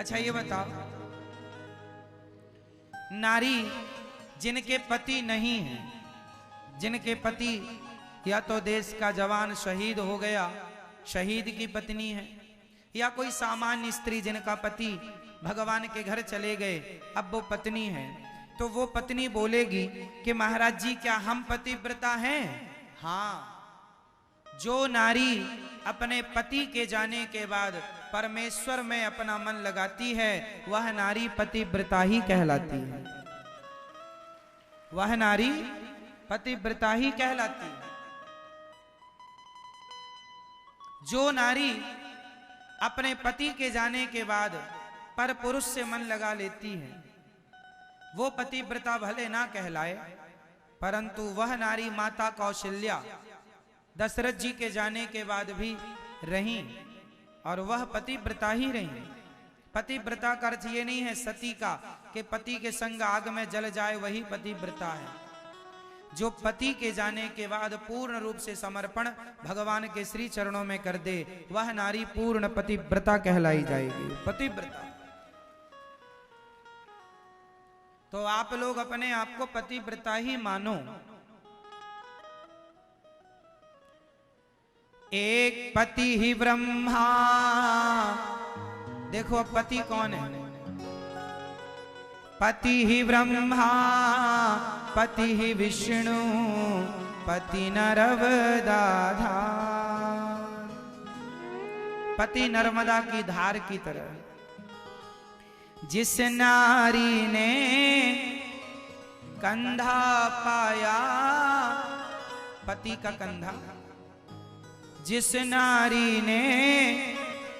अच्छा ये बताओ, नारी जिनके पति नहीं है, जिनके पति या तो देश का जवान शहीद हो गया, शहीद की पत्नी है, या कोई सामान्य स्त्री जिनका पति भगवान के घर चले गए, अब वो पत्नी है, तो वो पत्नी बोलेगी कि महाराज जी क्या हम पतिव्रता हैं? हाँ, जो नारी अपने पति के जाने के बाद परमेश्वर में अपना मन लगाती है वह नारी पतिव्रता ही कहलाती है। वह नारी पतिव्रता ही कहलाती है। जो नारी अपने पति के जाने के बाद पर पुरुष से मन लगा लेती है वो पतिव्रता भले ना कहलाए, परंतु वह नारी माता कौशल्या दशरथ जी के जाने के बाद भी रही और वह पतिव्रता ही रही। पतिव्रता का अर्थ ये नहीं है सती का कि पति के संग आग में जल जाए वही पतिव्रता है। जो पति के जाने के बाद पूर्ण रूप से समर्पण भगवान के श्री चरणों में कर दे वह नारी पूर्ण पतिव्रता कहलाई जाएगी। पतिव्रता। तो आप लोग अपने आप को पतिव्रता ही मानो। एक पति ही ब्रह्मा, देखो पति कौन है? पति ही ब्रह्मा, पति ही विष्णु, पति नर्मदा। पति नर्मदा की धार की तरह। जिस नारी ने कंधा पाया, पति का कंधा, जिस नारी ने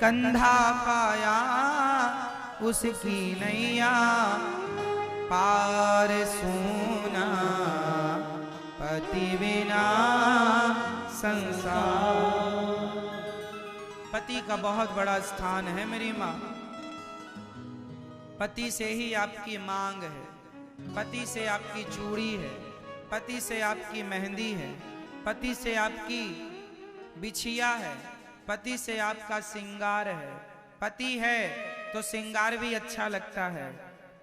कंधा पाया उसकी नैया पार सोना, पति बिना संसार। पति का बहुत बड़ा स्थान है मेरी माँ। पति से ही आपकी मांग है, पति से आपकी चूड़ी है, पति से आपकी मेहंदी है, पति से आपकी बिछिया है, पति से आपका सिंगार है। पति है तो सिंगार भी अच्छा लगता है।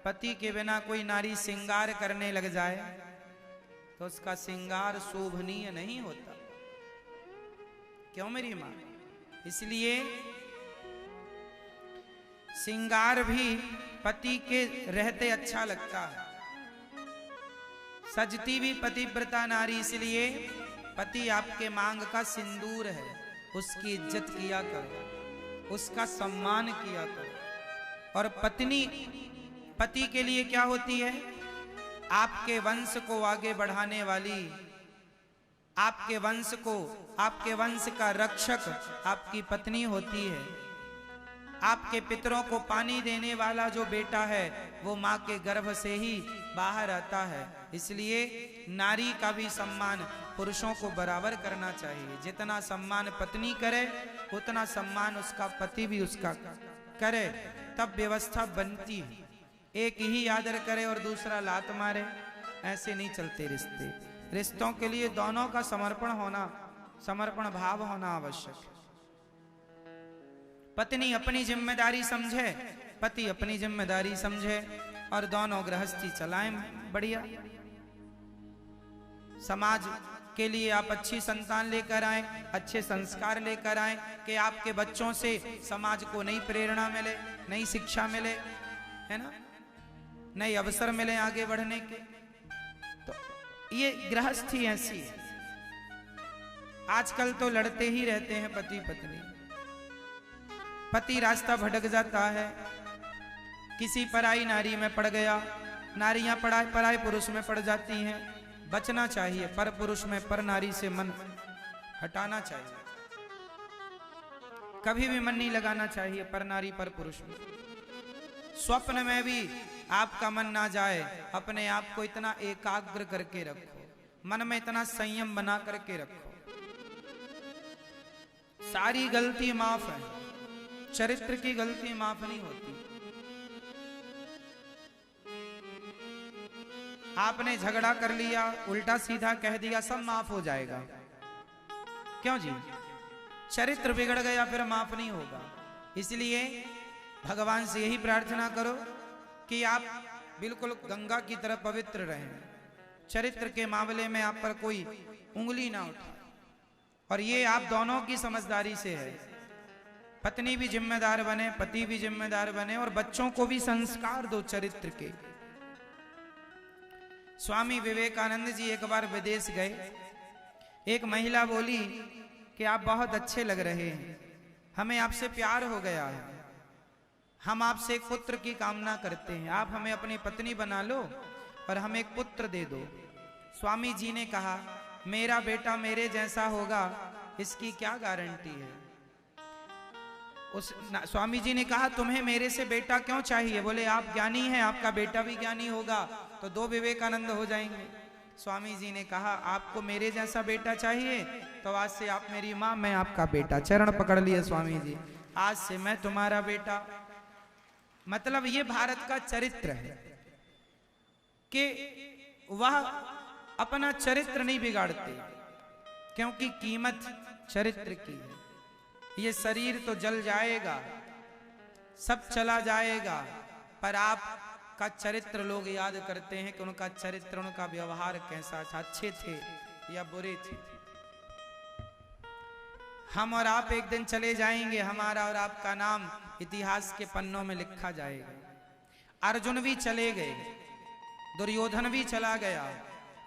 पति के बिना कोई नारी सिंगार करने लग जाए तो उसका सिंगार शोभनीय नहीं होता। क्यों मेरी मां? इसलिए सिंगार भी पति के रहते अच्छा लगता है। सजती भी पतिव्रता नारी, इसलिए पति आपके मांग का सिंदूर है, उसकी इज्जत किया करो, उसका सम्मान किया करो। और पत्नी पति के लिए क्या होती है? आपके वंश को आगे बढ़ाने वाली, आपके वंश को, आपके वंश का रक्षक आपकी पत्नी होती है। आपके पितरों को पानी देने वाला जो बेटा है वो माँ के गर्भ से ही बाहर आता है। इसलिए नारी का भी सम्मान पुरुषों को बराबर करना चाहिए। जितना सम्मान पत्नी करे उतना सम्मान उसका पति भी उसका करे, तब व्यवस्था बनती है। एक ही आदर करे और दूसरा लात मारे, ऐसे नहीं चलते रिश्ते। रिश्तों के लिए दोनों का समर्पण होना, समर्पण भाव होना आवश्यक है। पत्नी अपनी जिम्मेदारी समझे, पति अपनी जिम्मेदारी समझे और दोनों गृहस्थी चलाएं बढ़िया। समाज के लिए आप अच्छी संतान लेकर आए, अच्छे संस्कार लेकर आए कि आपके बच्चों से समाज को नई प्रेरणा मिले, नई शिक्षा मिले, है ना, नए अवसर मिले आगे बढ़ने के। तो ये गृहस्थी ऐसी है। आजकल तो लड़ते ही रहते हैं पति पत्नी। पति रास्ता भटक जाता है, किसी पराई नारी में पड़ गया, नारियां पराए पुरुष में पड़ जाती हैं। बचना चाहिए, पर पुरुष में पर नारी से मन हटाना चाहिए। कभी भी मन नहीं लगाना चाहिए पर नारी पर पुरुष में। स्वप्न में भी आपका मन ना जाए, अपने आप को इतना एकाग्र करके रखो, मन में इतना संयम बना करके रखो। सारी गलती माफ है, चरित्र की गलती माफ नहीं होती। आपने झगड़ा कर लिया, उल्टा सीधा कह दिया, सब माफ हो जाएगा। क्यों जी? चरित्र बिगड़ गया फिर माफ नहीं होगा। इसलिए भगवान से यही प्रार्थना करो कि आप बिल्कुल गंगा की तरह पवित्र रहें, चरित्र के मामले में आप पर कोई उंगली ना उठाए। और ये आप दोनों की समझदारी से है, पत्नी भी जिम्मेदार बने, पति भी जिम्मेदार बने, और बच्चों को भी संस्कार दो चरित्र के। स्वामी विवेकानंद जी एक बार विदेश गए। एक महिला बोली कि आप बहुत अच्छे लग रहे हैं, हमें आपसे प्यार हो गया है, हम आपसे एक पुत्र की कामना करते हैं, आप हमें अपनी पत्नी बना लो और हमें एक पुत्र दे दो। स्वामी जी ने कहा, मेरा बेटा मेरे जैसा होगा इसकी क्या गारंटी है। स्वामी जी ने कहा, तुम्हें मेरे से बेटा क्यों चाहिए? बोले, आप ज्ञानी हैं, आपका बेटा भी ज्ञानी होगा तो 2 विवेकानंद हो जाएंगे। स्वामी जी ने कहा, आपको मेरे जैसा बेटा चाहिए तो आज से आप मेरी माँ, मैं आपका बेटा। चरण पकड़ लिए स्वामी जी, आज से मैं तुम्हारा बेटा। मतलब ये भारत का चरित्र है कि वह अपना चरित्र नहीं बिगाड़ते, क्योंकि कीमत चरित्र की है। ये शरीर तो जल जाएगा, सब चला जाएगा, पर आपका चरित्र लोग याद करते हैं कि उनका चरित्र, उनका व्यवहार कैसा था, अच्छे थे या बुरे थे। हम और आप एक दिन चले जाएंगे, हमारा और आपका नाम इतिहास के पन्नों में लिखा जाएगा। अर्जुन भी चले गए, दुर्योधन भी चला गया,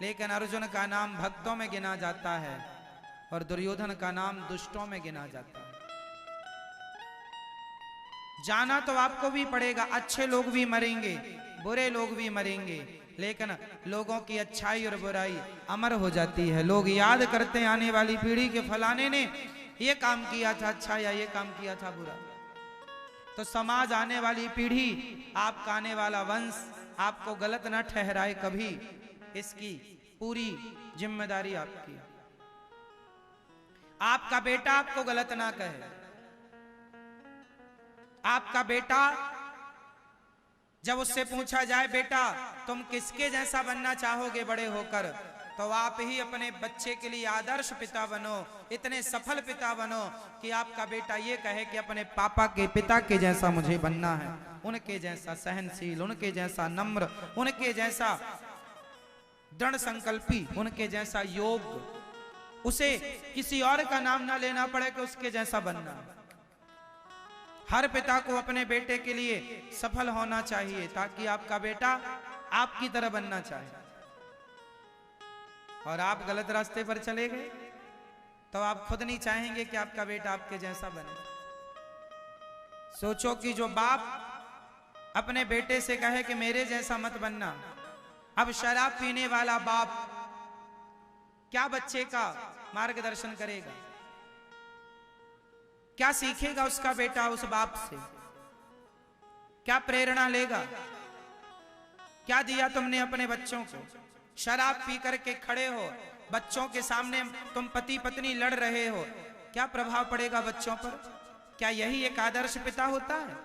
लेकिन अर्जुन का नाम भक्तों में गिना जाता है और दुर्योधन का नाम दुष्टों में गिना जाता है। जाना तो आपको भी पड़ेगा, अच्छे लोग भी मरेंगे, बुरे लोग भी मरेंगे, लेकिन लोगों की अच्छाई और बुराई अमर हो जाती है। लोग याद करते हैं आने वाली पीढ़ी के फलाने ने ये काम किया था अच्छा या ये काम किया था बुरा। तो समाज, आने वाली पीढ़ी, आपका आने वाला वंश आपको गलत न ठहराए कभी, इसकी पूरी जिम्मेदारी आपकी। आपका बेटा आपको गलत ना कहे। आपका बेटा जब उससे पूछा जाए, बेटा तुम किसके जैसा बनना चाहोगे बड़े होकर, तो आप ही अपने बच्चे के लिए आदर्श पिता बनो, इतने सफल पिता बनो कि आपका बेटा ये कहे कि अपने पापा के पिता के जैसा मुझे बनना है, उनके जैसा सहनशील, उनके जैसा नम्र, उनके जैसा दृढ़ संकल्पी, उनके जैसा योग्य। उसे किसी और का नाम ना लेना पड़े कि उसके जैसा बनना। हर पिता को अपने बेटे के लिए सफल होना चाहिए, ताकि आपका बेटा आपकी तरह बनना चाहे। और आप गलत रास्ते पर चले गए तो आप खुद नहीं चाहेंगे कि आपका बेटा आपके जैसा बने। सोचो कि जो बाप अपने बेटे से कहे कि मेरे जैसा मत बनना, अब शराब पीने वाला बाप क्या बच्चे का मार्गदर्शन करेगा? क्या सीखेगा उसका बेटा उस बाप से? क्या प्रेरणा लेगा? क्या दिया तुमने अपने बच्चों को? शराब पी करके खड़े हो, बच्चों के सामने तुम पति पत्नी लड़ रहे हो, क्या प्रभाव पड़ेगा बच्चों पर? क्या यही एक आदर्श पिता होता है?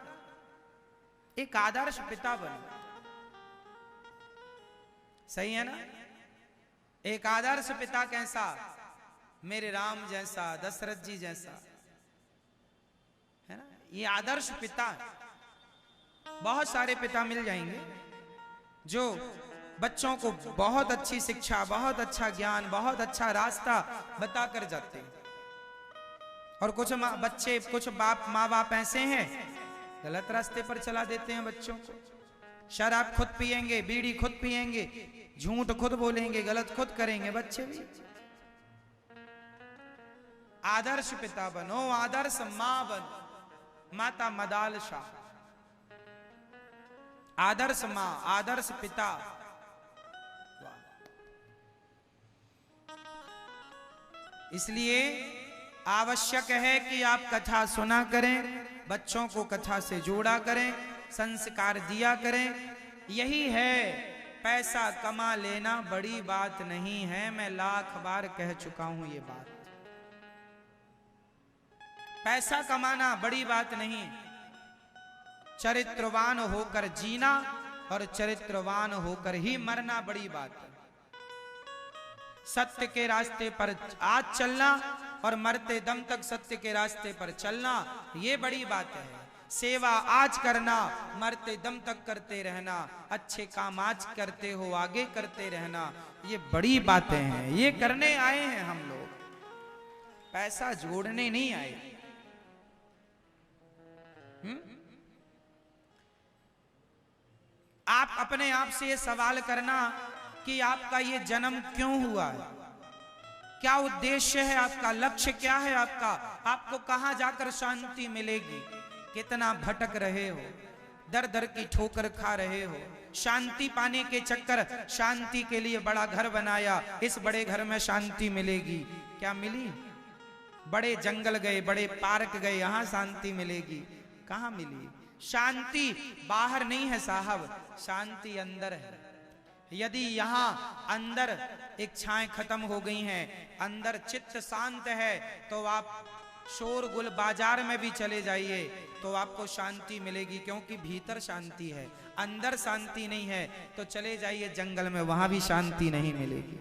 एक आदर्श पिता बनो, सही है ना? एक आदर्श पिता कैसा? मेरे राम जैसा, दशरथ जी जैसा, है ना? ये आदर्श पिता। बहुत सारे पिता मिल जाएंगे जो बच्चों को बहुत अच्छी शिक्षा, बहुत अच्छा ज्ञान, बहुत अच्छा रास्ता बता कर जाते हैं। और कुछ बच्चे, कुछ माँ बाप ऐसे हैं गलत रास्ते पर चला देते हैं बच्चों को। शराब खुद पिएंगे, बीड़ी खुद पिएंगे, झूठ खुद बोलेंगे, गलत खुद करेंगे बच्चे भी। आदर्श पिता बनो, आदर्श माँ बनो। माता मदाल शाह, आदर्श माँ, आदर्श पिता। इसलिए आवश्यक है कि आप कथा सुना करें, बच्चों को कथा से जोड़ा करें, संस्कार दिया करें। यही है, पैसा कमा लेना बड़ी बात नहीं है। मैं लाख बार कह चुका हूं ये बात। पैसा कमाना बड़ी बात नहीं, चरित्रवान होकर जीना और चरित्रवान होकर ही मरना बड़ी बात है। सत्य के रास्ते पर आज चलना और मरते दम तक सत्य के रास्ते पर चलना, ये बड़ी बात है। सेवा आज करना, मरते दम तक करते रहना, अच्छे काम आज करते हो आगे करते रहना। ये बड़ी बातें हैं, ये करने आए हैं हम लोग, पैसा जोड़ने नहीं आए। आप अपने आप से ये सवाल करना कि आपका ये जन्म क्यों हुआ है, क्या उद्देश्य है आपका, लक्ष्य क्या है आपका, आपको कहां जाकर शांति मिलेगी। कितना भटक रहे हो, दर दर की ठोकर खा रहे हो, शांति पाने के चक्कर, शांति के लिए बड़ा घर बनाया, इस बड़े घर में शांति मिलेगी, क्या मिली। बड़े जंगल गए, बड़े पार्क गए, यहां शांति मिलेगी, कहां मिली। शांति बाहर नहीं है साहब, शांति अंदर है। यदि यहां अंदर इच्छाएं खत्म हो गई हैं, अंदर चित्त शांत है, तो आप शोरगुल बाजार में भी चले जाइए तो आपको शांति मिलेगी, क्योंकि भीतर शांति है। अंदर शांति नहीं है तो चले जाइए जंगल में, वहां भी शांति नहीं मिलेगी।